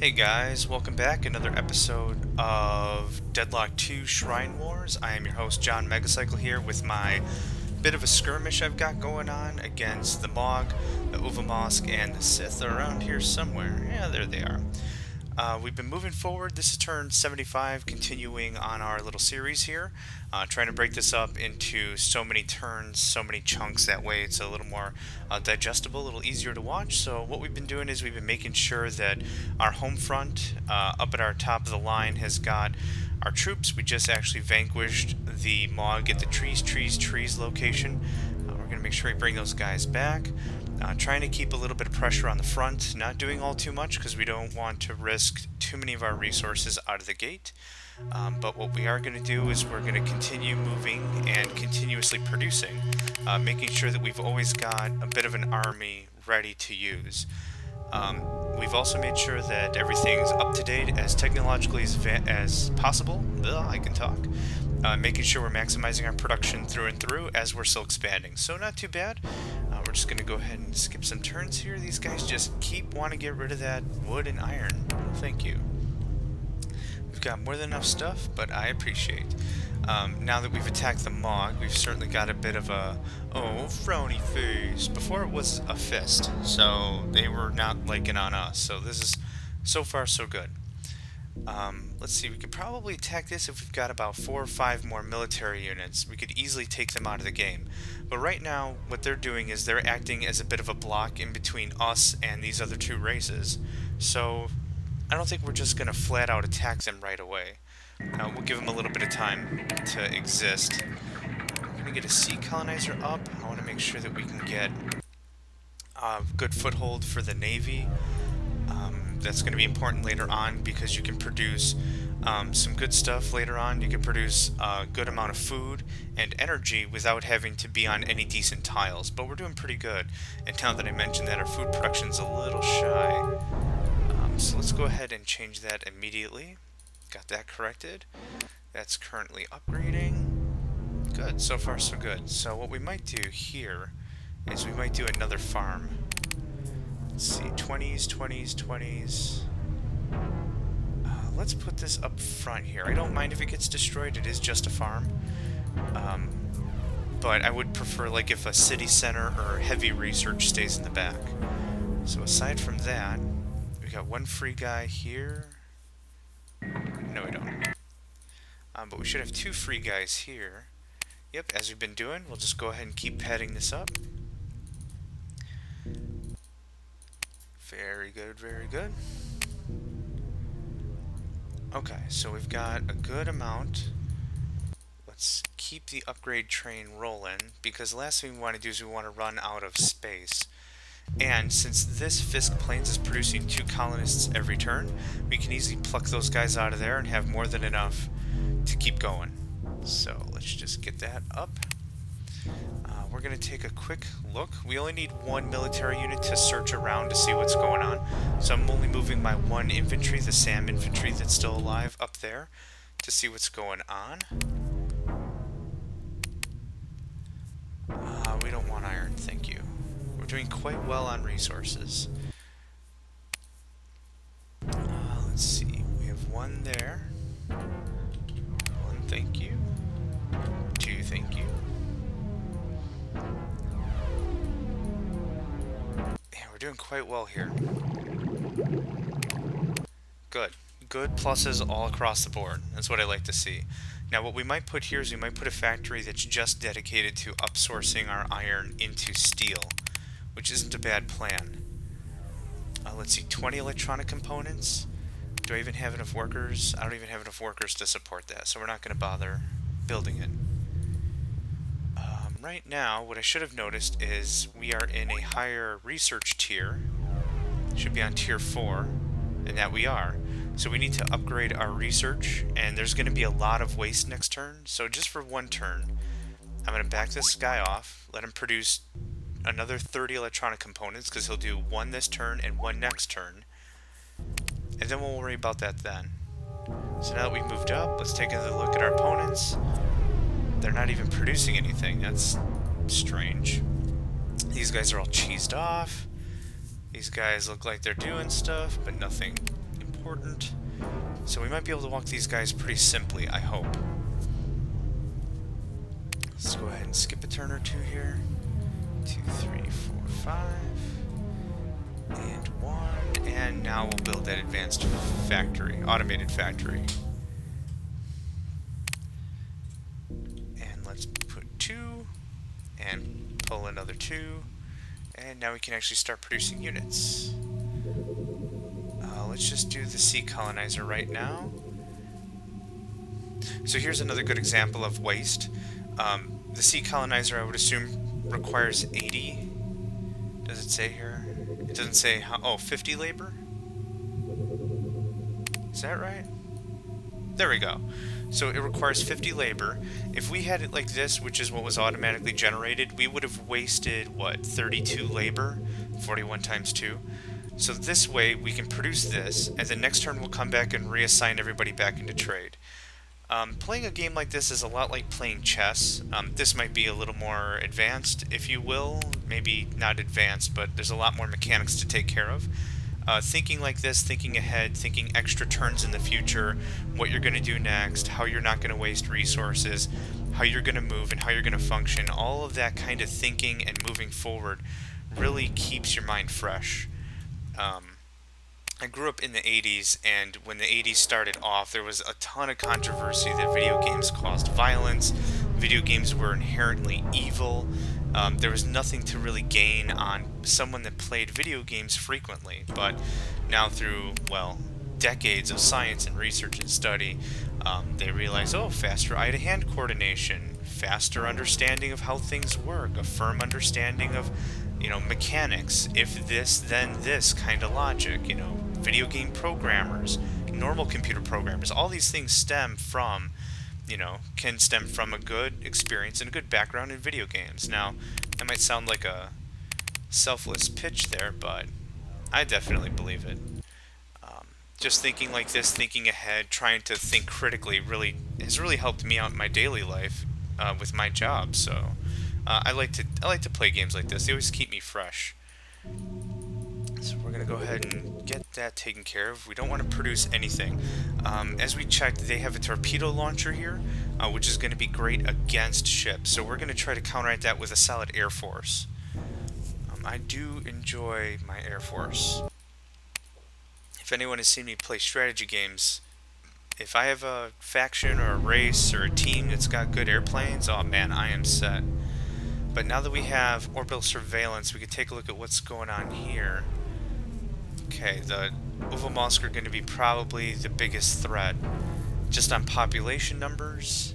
Hey guys, welcome back. Another episode of Deadlock 2 Shrine Wars. I am your host, John Megacycle, here with my bit of a skirmish I've got going on against the Mog, the Uvamosk, and the Sith. They're around here somewhere. Yeah, there they are. We've been moving forward. This is turn 75, continuing on our little series here. Trying to break this up into so many turns, so many chunks. That way it's a little more digestible, a little easier to watch. So what we've been doing is we've been making sure that our home front, up at our top of the line, has got our troops. We just actually vanquished the Mog at the trees location. We're going to make sure we bring those guys back. Trying to keep a little bit of pressure on the front, not doing all too much because we don't want to risk too many of our resources out of the gate. But what we are going to do is we're going to continue moving and continuously producing, making sure that we've always got a bit of an army ready to use. We've also made sure that everything's up to date as technologically as possible. I can talk. Making sure we're maximizing our production through and through as we're still expanding. So not too bad. We're just going to go ahead and skip some turns here. These guys just want to get rid of that wood and iron. Thank you. We've got more than enough stuff, but I appreciate. Now that we've attacked the Mog, we've certainly got a bit of a, frowny face. Before it was a fist, so they were not liking on us. So this is so far so good. Let's see, we could probably attack this if we've got about 4 or 5 more military units. We could easily take them out of the game. But right now, what they're doing is they're acting as a bit of a block in between us and these other two races. So I don't think we're just going to flat out attack them right away. We'll give them a little bit of time to exist. We're going to get a sea colonizer up. I want to make sure that we can get a good foothold for the Navy. That's going to be important later on because you can produce some good stuff later on. You can produce a good amount of food and energy without having to be on any decent tiles. But we're doing pretty good. And now that I mentioned that, our food production's a little shy. So let's go ahead and change that immediately. Got that corrected. That's currently upgrading. Good. So far so good. So what we might do here is we might do another farm. Let's see, 20s, 20s, 20s. Let's put this up front here. I don't mind if it gets destroyed, it is just a farm. But I would prefer, like, if a city center or heavy research stays in the back. So aside from that, we got one free guy here. No, we don't. But we should have 2 free guys here. Yep, as we've been doing, we'll just go ahead and keep padding this up. Very good, very good. Okay, so we've got a good amount. Let's keep the upgrade train rolling, because the last thing we want to do is we want to run out of space. And since this Fisk Plains is producing 2 colonists every turn, we can easily pluck those guys out of there and have more than enough to keep going. So let's just get that up. We're going to take a quick look. We only need 1 military unit to search around to see what's going on. So I'm only moving my 1 infantry, the SAM infantry that's still alive, up there to see what's going on. We don't want iron, thank you. We're doing quite well on resources. Let's see, we have 1 there. 1, thank you. 2, thank you. We're doing quite well here. Good. Good pluses all across the board. That's what I like to see. Now what we might put here is we might put a factory that's just dedicated to upsourcing our iron into steel, which isn't a bad plan. Let's see, 20 electronic components. Do I even have enough workers? I don't even have enough workers to support that, so we're not going to bother building it. Right now, what I should have noticed is we are in a higher research tier. Should be on tier 4, and that we are. So we need to upgrade our research, and there's going to be a lot of waste next turn. So just for 1 turn, I'm going to back this guy off, let him produce another 30 electronic components, because he'll do 1 this turn and 1 next turn. And then we'll worry about that then. So now that we've moved up, let's take another look at our opponents. They're not even producing anything. That's strange. These guys are all cheesed off. These guys look like they're doing stuff, but nothing important. So we might be able to walk these guys pretty simply, I hope. Let's go ahead and skip a turn or two here. 2, 3, 4, 5. And 1. And now we'll build that advanced factory, automated factory. And let's put 2. And pull another 2. And now we can actually start producing units. Let's just do the sea colonizer right now. So here's another good example of waste. The sea colonizer, I would assume, requires 80. Does it say here? It doesn't say how. Oh, 50 labor? Is that right? There we go. So it requires 50 labor. If we had it like this, which is what was automatically generated, we would have wasted, what, 32 labor? 41 times 2. So this way we can produce this, and then next turn we'll come back and reassign everybody back into trade. Playing a game like this is a lot like playing chess. This might be a little more advanced, if you will. Maybe not advanced, but there's a lot more mechanics to take care of. Thinking like this, thinking ahead, thinking extra turns in the future, what you're going to do next, how you're not going to waste resources, how you're going to move and how you're going to function, all of that kind of thinking and moving forward really keeps your mind fresh. I grew up in the 80s, and when the 80s started off, there was a ton of controversy that video games caused violence, video games were inherently evil. There was nothing to really gain on someone that played video games frequently, but now through, well, decades of science and research and study, they realize, oh, faster eye-to-hand coordination, faster understanding of how things work, a firm understanding of, mechanics, if this, then this kind of logic, video game programmers, normal computer programmers, all these things stem from, can stem from a good experience and a good background in video games. Now, that might sound like a selfless pitch there, but I definitely believe it. Just thinking like this, thinking ahead, trying to think critically has really helped me out in my daily life with my job, so I like to play games like this. They always keep me fresh. So we're going to go ahead and get that taken care of. We don't want to produce anything. As we checked, they have a torpedo launcher here, which is going to be great against ships. So we're going to try to counteract that with a solid Air Force. I do enjoy my Air Force. If anyone has seen me play strategy games, if I have a faction or a race or a team that's got good airplanes, oh man, I am set. But now that we have orbital surveillance, we can take a look at what's going on here. Okay, the Uvamosk are going to be probably the biggest threat. Just on population numbers,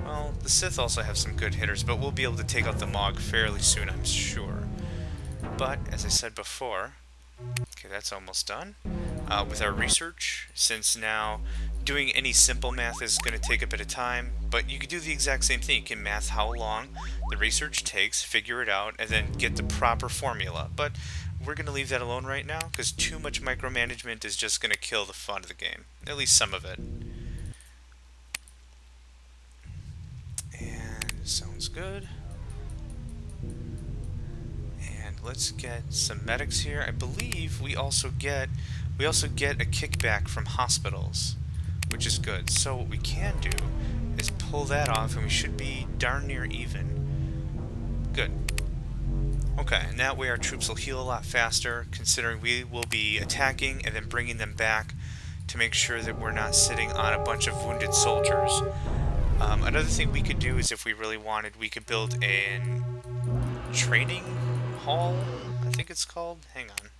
well, the Sith also have some good hitters, but we'll be able to take out the Mog fairly soon, I'm sure. But, as I said before, okay, that's almost done. With our research, since now doing any simple math is going to take a bit of time, but you can do the exact same thing. You can math how long the research takes, figure it out, and then get the proper formula. But we're going to leave that alone right now, because too much micromanagement is just going to kill the fun of the game. At least some of it. And sounds good. And let's get some medics here. I believe we also get a kickback from hospitals, which is good. So what we can do is pull that off, and we should be darn near even. Good. Okay, and that way our troops will heal a lot faster, considering we will be attacking and then bringing them back to make sure that we're not sitting on a bunch of wounded soldiers. Another thing we could do is, if we really wanted, we could build a training hall, I think it's called. Hang on.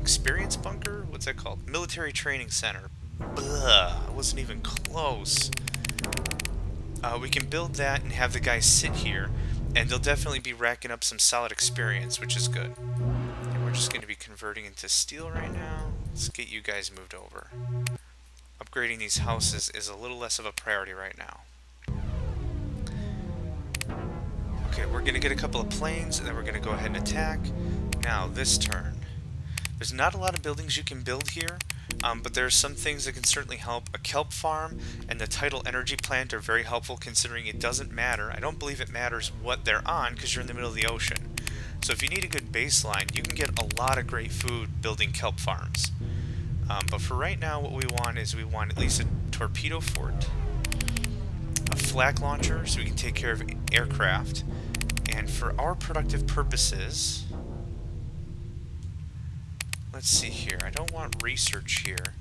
Experience bunker? What's that called? Military training center. Blah, I wasn't even close. We can build that and have the guys sit here, and they'll definitely be racking up some solid experience, which is good. And we're just going to be converting into steel right now. Let's get you guys moved over. Upgrading these houses is a little less of a priority right now. Okay, we're going to get a couple of planes, and then we're going to go ahead and attack. Now, this turn. There's not a lot of buildings you can build here, but there are some things that can certainly help. A kelp farm and the tidal energy plant are very helpful, considering it doesn't matter. I don't believe it matters what they're on, because you're in the middle of the ocean. So if you need a good baseline, you can get a lot of great food building kelp farms. But for right now, what we want is we want at least a torpedo fort, a flak launcher so we can take care of aircraft, and for our productive purposes, let's see here. I don't want research here.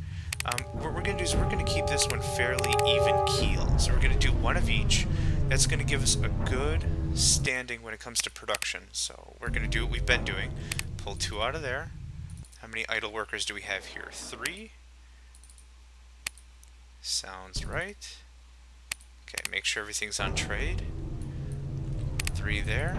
What we're going to do is we're going to keep this one fairly even keel. So we're going to do one of each. That's going to give us a good standing when it comes to production. So we're going to do what we've been doing. Pull 2 out of there. How many idle workers do we have here? 3. Sounds right. Okay, make sure everything's on trade. 3 there.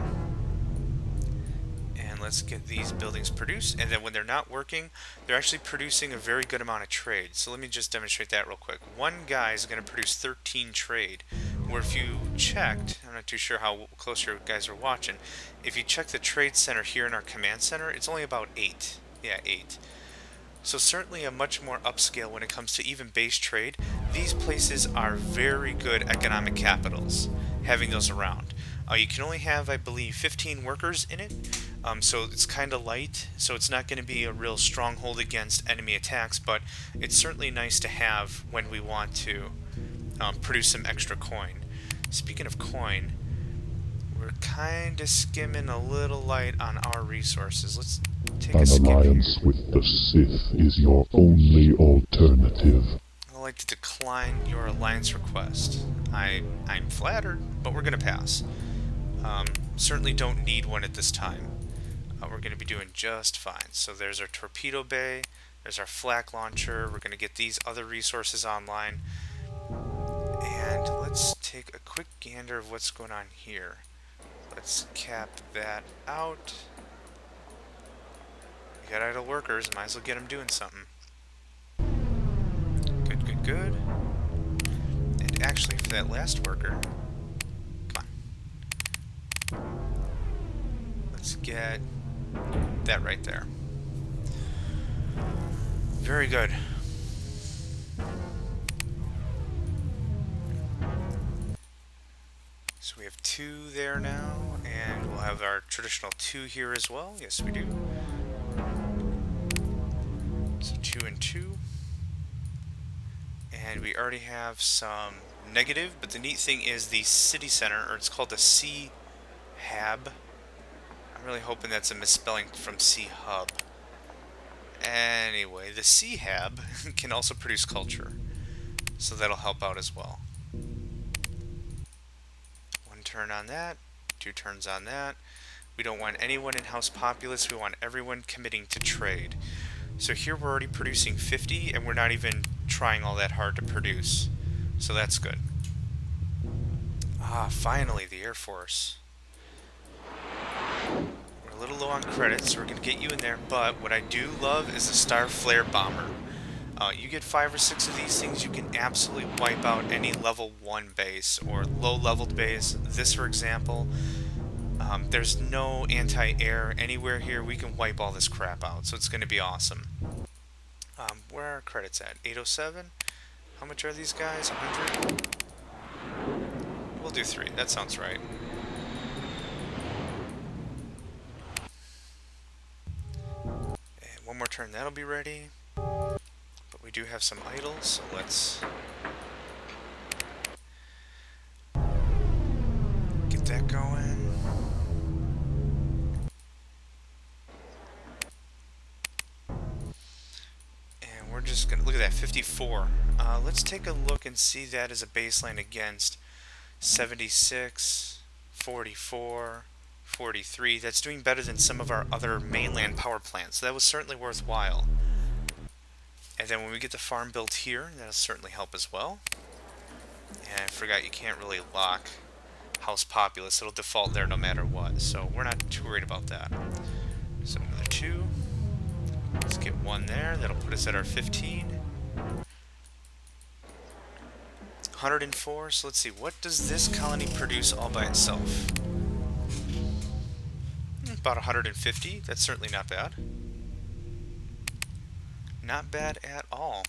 And let's get these buildings produced, and then when they're not working, they're actually producing a very good amount of trade. So let me just demonstrate that real quick. One guy is going to produce 13 trade, where if you checked, I'm not too sure how close your guys are watching, if you check the trade center here in our command center, it's only about 8. Yeah, 8. So certainly a much more upscale when it comes to even base trade. These places are very good economic capitals, having those around. You can only have, I believe, 15 workers in it, so it's kind of light, so it's not going to be a real stronghold against enemy attacks, but it's certainly nice to have when we want to produce some extra coin. Speaking of coin, we're kind of skimming a little light on our resources. Let's take a skip. An alliance with the Sith is your only alternative. I'd like to decline your alliance request. I'm flattered, but we're going to pass. Certainly don't need one at this time. We're going to be doing just fine. So there's our torpedo bay, there's our flak launcher, we're going to get these other resources online. And let's take a quick gander of what's going on here. Let's cap that out. We got idle workers, might as well get them doing something. Good, good, good. And actually, for that last worker, come on. Let's get that right there. Very good. So we have 2 there now, and we'll have our traditional 2 here as well. Yes, we do. So 2 and 2. And we already have some negative, but the neat thing is the city center, or it's called the C Hab. I'm really hoping that's a misspelling from C Hub. Anyway, the C Hab can also produce culture, so that'll help out as well. 1 turn on that, 2 turns on that. We don't want anyone in-house populace, we want everyone committing to trade. So here we're already producing 50, and we're not even trying all that hard to produce. So that's good. Ah, finally, the Air Force. We're a little low on credits, so we're going to get you in there, but what I do love is the Star Flare Bomber. You get 5 or 6 of these things, you can absolutely wipe out any level 1 base, or low-leveled base. This, for example, there's no anti-air anywhere here. We can wipe all this crap out, so it's going to be awesome. Where are our credits at? 807? How much are these guys? 100? We'll do 3. That sounds right. And 1 more turn, that'll be ready. But we do have some idles, so let's get that going. We're just going to look at that 54. Let's take a look and see that as a baseline against 76, 44, 43. That's doing better than some of our other mainland power plants. So that was certainly worthwhile. And then when we get the farm built here, that'll certainly help as well. And I forgot you can't really lock house populace. It'll default there no matter what. So we're not too worried about that. So another 2. Let's get 1 there. That'll put us at our 15. 104. So let's see. What does this colony produce all by itself? About 150. That's certainly not bad. Not bad at all.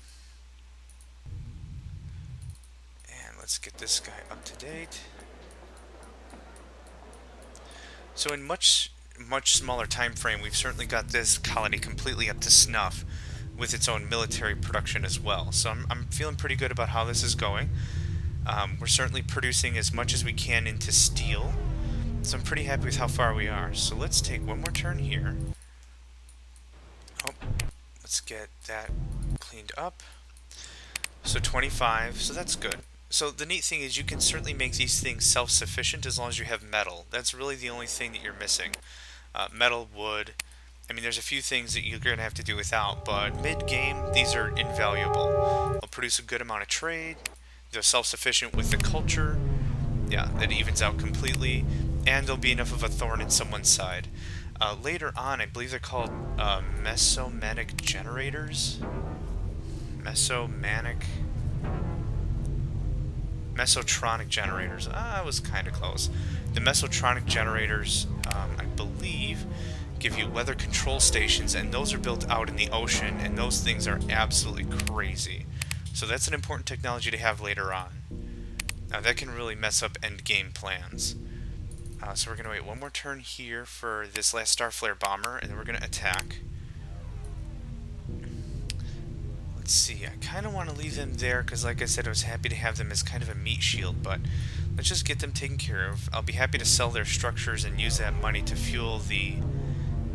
And let's get this guy up to date. So in much much smaller time frame, we've certainly got this colony completely up to snuff with its own military production as well. So I'm feeling pretty good about how this is going. We're certainly producing as much as we can into steel, so I'm pretty happy with how far we are. So let's take one more turn here. Oh, let's get that cleaned up. So 25, so that's good. So the neat thing is you can certainly make these things self-sufficient as long as you have metal. That's really the only thing that you're missing. Metal, wood. I mean, there's a few things that you're going to have to do without, but mid-game, these are invaluable. They'll produce a good amount of trade. They're self-sufficient with the culture. Yeah, that evens out completely. And they'll be enough of a thorn in someone's side. Later on, I believe they're called mesomanic generators. Mesotronic generators. I was kind of close. The mesotronic generators, I believe, give you weather control stations, and those are built out in the ocean, and those things are absolutely crazy. So that's an important technology to have later on. That can really mess up end game plans. So we're going to wait one more turn here for this last Starflare bomber, and then we're going to attack. Let's see, I kind of want to leave them there because, like I said, I was happy to have them as kind of a meat shield, but let's just get them taken care of. I'll be happy to sell their structures and use that money to fuel the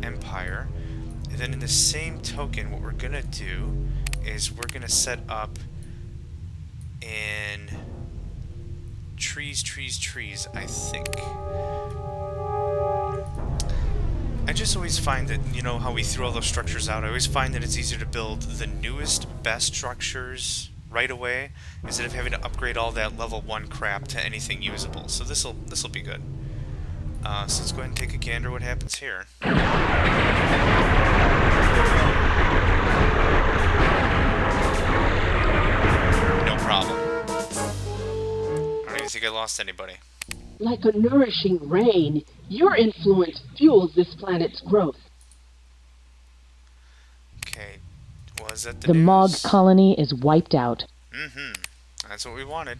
Empire. And then in the same token, what we're going to do is we're going to set up in trees, I think. I just always find that, you know, how we threw all those structures out, I always find that it's easier to build the newest, best structures right away instead of having to upgrade all that level 1 crap to anything usable. So this'll be good. So let's go ahead and take a gander what happens here. No problem. I don't even think I lost anybody. Like a nourishing rain, your influence fuels this planet's growth. Okay, was that The news? Mog colony is wiped out. That's what we wanted.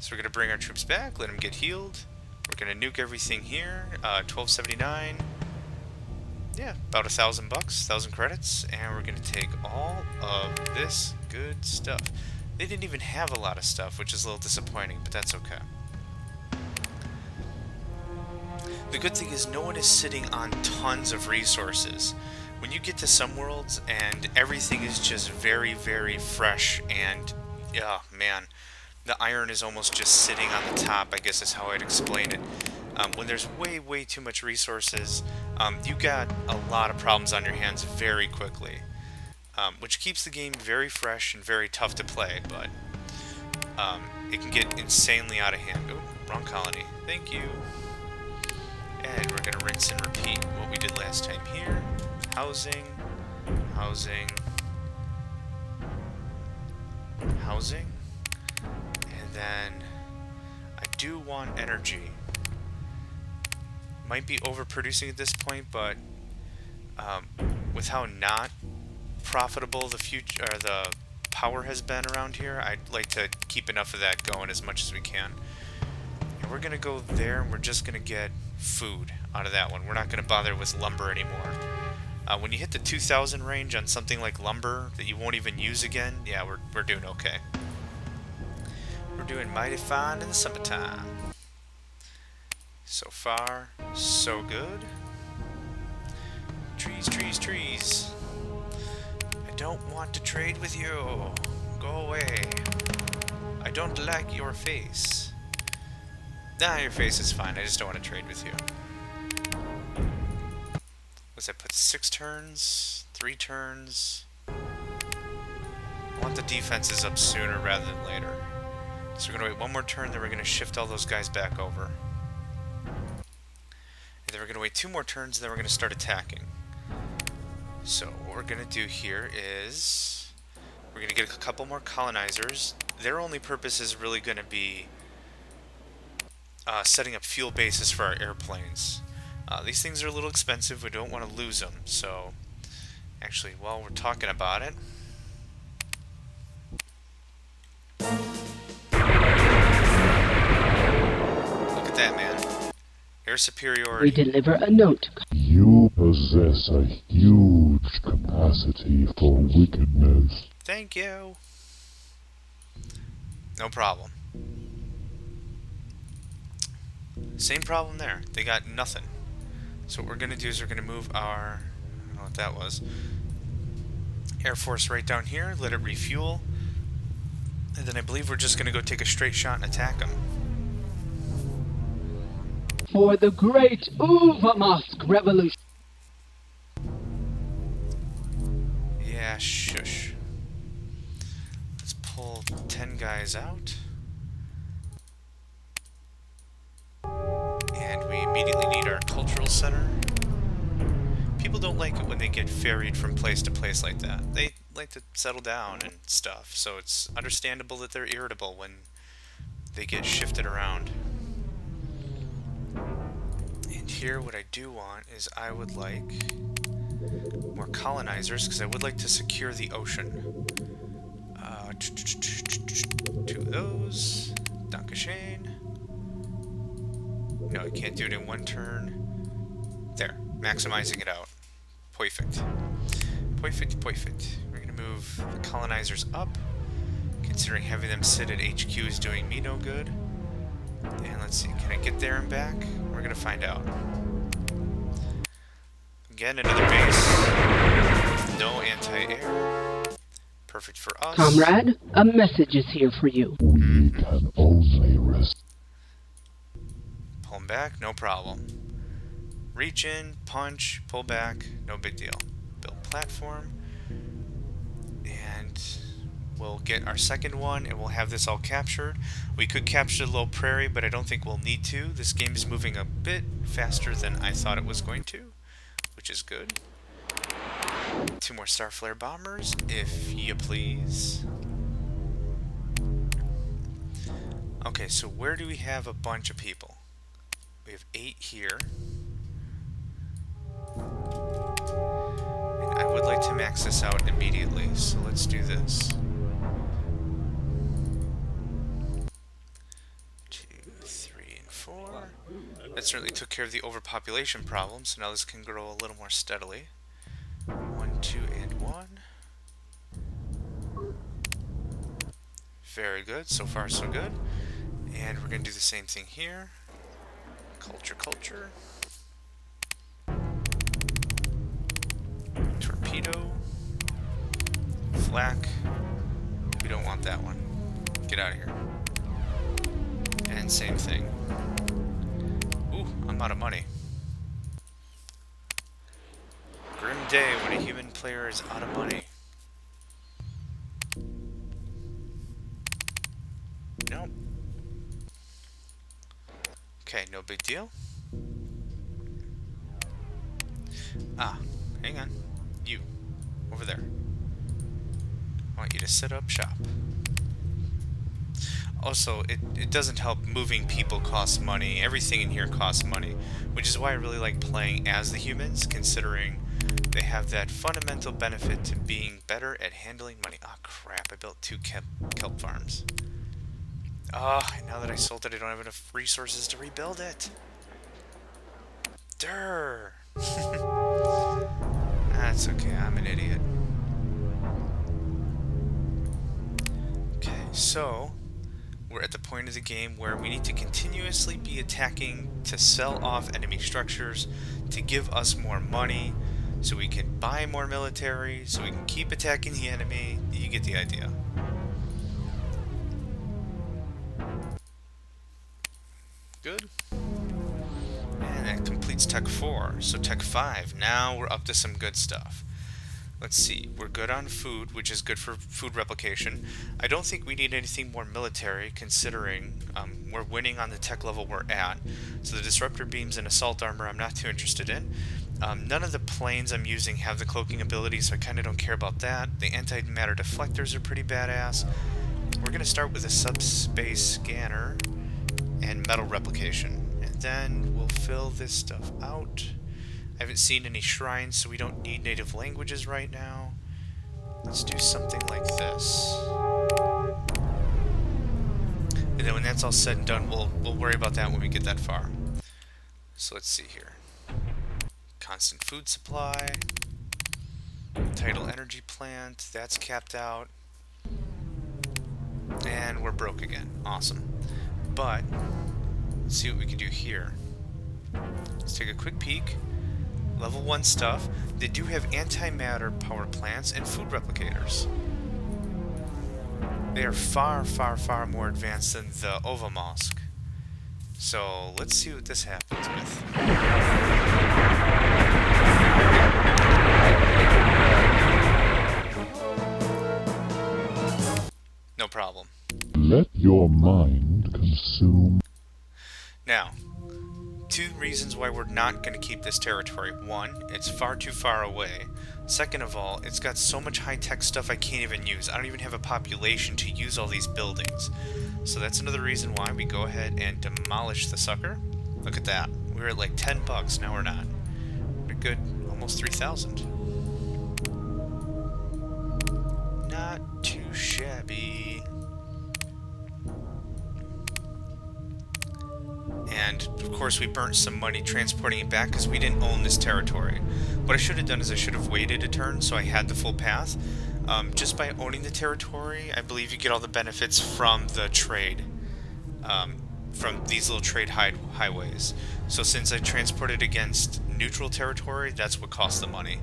So we're going to bring our troops back, let them get healed. We're going to nuke everything here. 1279. Yeah, about $1,000, 1,000 credits. And we're going to take all of this good stuff. They didn't even have a lot of stuff, which is a little disappointing, but that's okay. The good thing is no one is sitting on tons of resources. When you get to some worlds and everything is just very, very fresh and, yeah, man, the iron is almost just sitting on the top, I guess is how I'd explain it. When there's way, way too much resources, you got a lot of problems on your hands very quickly, which keeps the game very fresh and very tough to play, but it can get insanely out of hand. Oh, wrong colony. Thank you. And we're going to rinse and repeat what we did last time here. Housing, housing, housing, and then I do want energy. Might be overproducing at this point, but with how not profitable the future or the power has been around here, I'd like to keep enough of that going as much as we can. And we're going to go there, and we're just going to get food out of that one. We're not going to bother with lumber anymore. When you hit the 2,000 range on something like lumber that you won't even use again, yeah, we're doing okay. We're doing mighty fine in the summertime. So far, so good. Trees, trees, trees. I don't want to trade with you. Go away. I don't like your face. Nah, your face is fine. I just don't want to trade with you. What's that put? 6 turns? 3 turns? I want the defenses up sooner rather than later. So we're going to wait one more turn, then we're going to shift all those guys back over. And then we're going to wait 2 more turns, and then we're going to start attacking. So what we're going to do here is we're going to get a couple more colonizers. Their only purpose is really going to be setting up fuel bases for our airplanes. These things are a little expensive. We don't want to lose them. So actually, while we're talking about it, look at that, man. Air We superiority. deliver a note. You possess a huge capacity for wickedness. Thank you. No problem. Same problem there. They got nothing. So what we're going to do is we're going to move our... I don't know what that was. Air Force right down here. Let it refuel. And then I believe we're just going to go take a straight shot and attack them. For the great Uvamosk revolution. Yeah, shush. Let's pull 10 guys out. And we immediately need our cultural center. People don't like it when they get ferried from place to place like that. They like to settle down and stuff, so it's understandable that they're irritable when they get shifted around. And here what I do want is I would like more colonizers, because I would like to secure the ocean. Two of those. Dankeschön. No, I can't do it in one turn. There, maximizing it out. Perfect. Perfect, perfect. We're going to move the colonizers up, considering having them sit at HQ is doing me no good. And let's see, can I get there and back? We're going to find out. Again, another base. No anti-air. Perfect for us. Comrade, a message is here for you. We can only rest. Pull them back, no problem. Reach in, punch, pull back, no big deal. Build platform. And we'll get our second one, and we'll have this all captured. We could capture the little prairie, but I don't think we'll need to. This game is moving a bit faster than I thought it was going to, which is good. 2 more Starflare bombers, if you please. Okay, so where do we have a bunch of people? We have 8 here. And I would like to max this out immediately, so let's do this. 2, 3, and 4. That certainly took care of the overpopulation problem, so now this can grow a little more steadily. 1, 2, and 1. Very good. So far, so good. And we're going to do the same thing here. Culture, culture. Torpedo. Flak. We don't want that one. Get out of here. And same thing. Ooh, I'm out of money. Grim day when a human player is out of money. Nope. Okay, no big deal. Ah, hang on. You, over there. I want you to set up shop. Also, it doesn't help moving people costs money. Everything in here costs money, which is why I really like playing as the humans, considering they have that fundamental benefit to being better at handling money. Ah, crap, I built 2 kelp farms. Ah, now that I sold it, I don't have enough resources to rebuild it. Durr. That's okay, I'm an idiot. Okay, so we're at the point of the game where we need to continuously be attacking to sell off enemy structures, to give us more money, so we can buy more military, so we can keep attacking the enemy. You get the idea. Good. And that completes Tech 4. So Tech 5, now we're up to some good stuff. Let's see, we're good on food, which is good for food replication. I don't think we need anything more military, considering we're winning on the tech level we're at. So the disruptor beams and assault armor I'm not too interested in. None of the planes I'm using have the cloaking ability, so I kind of don't care about that. The antimatter deflectors are pretty badass. We're going to start with a subspace scanner and metal replication, and then we'll fill this stuff out. I haven't seen any shrines, so we don't need native languages right now. Let's do something like this. And then when that's all said and done, we'll worry about that when we get that far. So let's see here. Constant food supply. Tidal energy plant, that's capped out. And we're broke again. Awesome. But, let's see what we can do here. Let's take a quick peek. Level 1 stuff. They do have antimatter power plants and food replicators. They are far, far, far more advanced than the Ovomosk. So, let's see what this happens with. No problem. Let your mind consume. Now, two reasons why we're not going to keep this territory. One, it's far too far away. Second of all, it's got so much high-tech stuff I can't even use. I don't even have a population to use all these buildings. So that's another reason why we go ahead and demolish the sucker. Look at that. We were at like $10, now we're not. We're good, almost 3,000. Not too shabby. And of course we burnt some money transporting it back because we didn't own this territory. What I should have done is I should have waited a turn so I had the full path. Just by owning the territory, I believe you get all the benefits from the trade, from these little trade highways. So since I transported against neutral territory, that's what cost the money.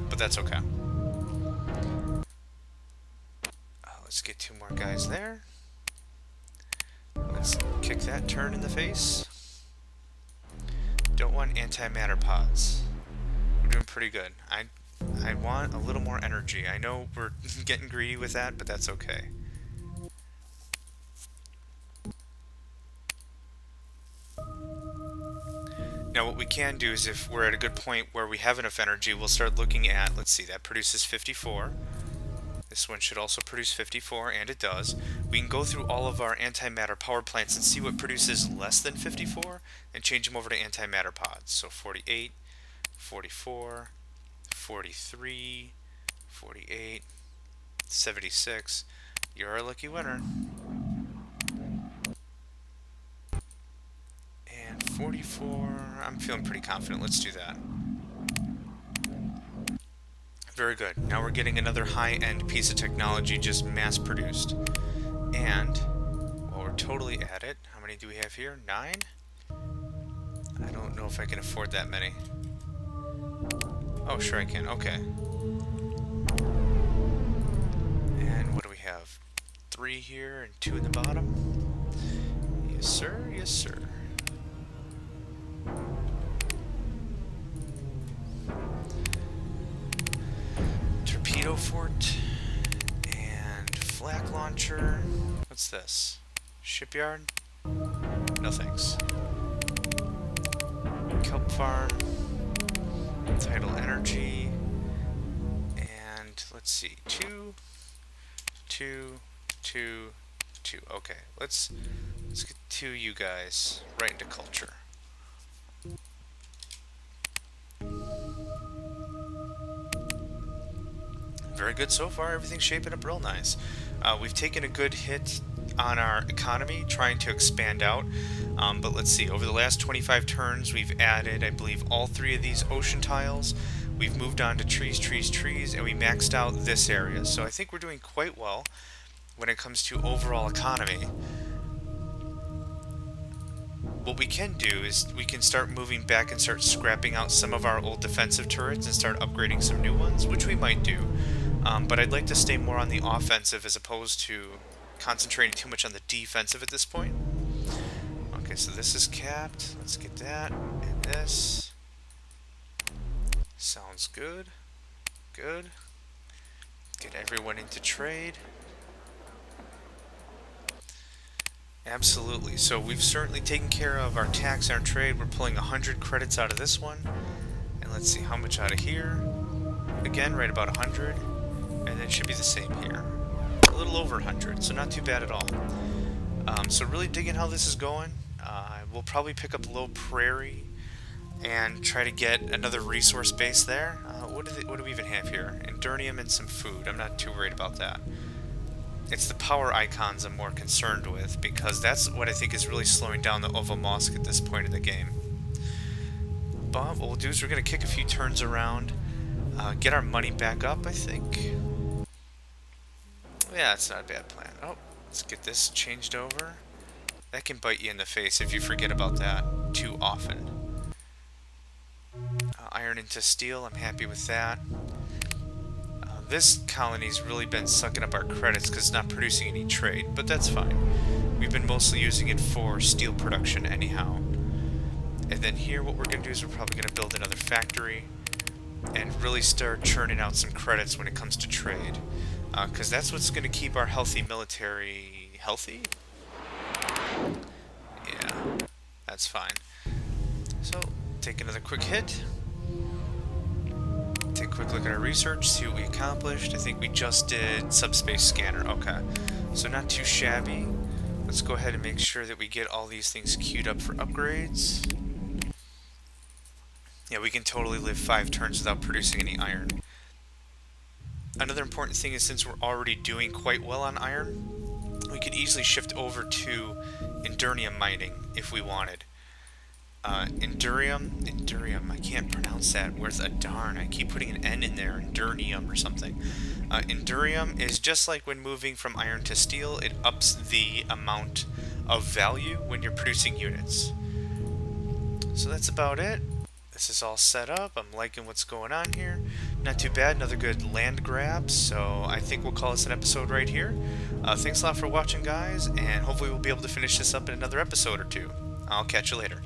But that's okay. Let's get 2 more guys there. Let's kick that turn in the face. Don't want antimatter pods. We're doing pretty good. I want a little more energy. I know we're getting greedy with that, but that's okay. Now what we can do is if we're at a good point where we have enough energy, we'll start looking at, let's see, that produces 54. This one should also produce 54, and it does. We can go through all of our antimatter power plants and see what produces less than 54, and change them over to antimatter pods. So 48, 44, 43, 48, 76. You're a lucky winner. And 44, I'm feeling pretty confident. Let's do that. Very good. Now we're getting another high-end piece of technology just mass-produced. And, while we're totally at it, how many do we have here? 9? I don't know if I can afford that many. Oh, sure I can. Okay. And what do we have? 3 here and 2 in the bottom? Yes, sir. Yes, sir. Torpedo fort and flak launcher. What's this? Shipyard? No thanks. Kelp farm. Tidal energy. And let's see. 2, 2, 2, 2. Okay, let's get 2 you guys right into culture. Very good so far. Everything's shaping up real nice. We've taken a good hit on our economy trying to expand out, but let's see. Over the last 25 turns, we've added, I believe, all 3 of these ocean tiles. We've moved on to trees, trees, trees, and we maxed out this area. So I think we're doing quite well when it comes to overall economy. What we can do is we can start moving back and start scrapping out some of our old defensive turrets and start upgrading some new ones, which we might do. But I'd like to stay more on the offensive as opposed to concentrating too much on the defensive at this point. Okay, so this is capped. Let's get that. And this. Sounds good. Good. Get everyone into trade. Absolutely. So we've certainly taken care of our tax and our trade. We're pulling 100 credits out of this one. And let's see how much out of here. Again, right about 100. And then it should be the same here. A little over 100, so not too bad at all. So really digging how this is going. We'll probably pick up Low Prairie and try to get another resource base there. What do we even have here? Endurnium and some food. I'm not too worried about that. It's the power icons I'm more concerned with, because that's what I think is really slowing down the Ovomosk at this point in the game. But what we'll do is we're going to kick a few turns around, get our money back up, I think. Yeah, it's not a bad plan. Oh, let's get this changed over. That can bite you in the face if you forget about that too often. Iron into steel, I'm happy with that. This colony's really been sucking up our credits because it's not producing any trade, but that's fine. We've been mostly using it for steel production anyhow. And then here what we're going to do is we're probably going to build another factory and really start churning out some credits when it comes to trade. Because that's what's going to keep our healthy military healthy? Yeah, that's fine. So, take another quick hit. Take a quick look at our research, see what we accomplished. I think we just did subspace scanner. Okay, so not too shabby. Let's go ahead and make sure that we get all these things queued up for upgrades. Yeah, we can totally live 5 turns without producing any iron. Another important thing is since we're already doing quite well on iron, we could easily shift over to Endurium mining if we wanted. Endurium, I can't pronounce that. Where's a darn? I keep putting an N in there, Endurium or something. Endurium is just like when moving from iron to steel, it ups the amount of value when you're producing units. So that's about it. This is all set up. I'm liking what's going on here. Not too bad. Another good land grab. So I think we'll call this an episode right here. Thanks a lot for watching, guys, and hopefully we'll be able to finish this up in another episode or two. I'll catch you later.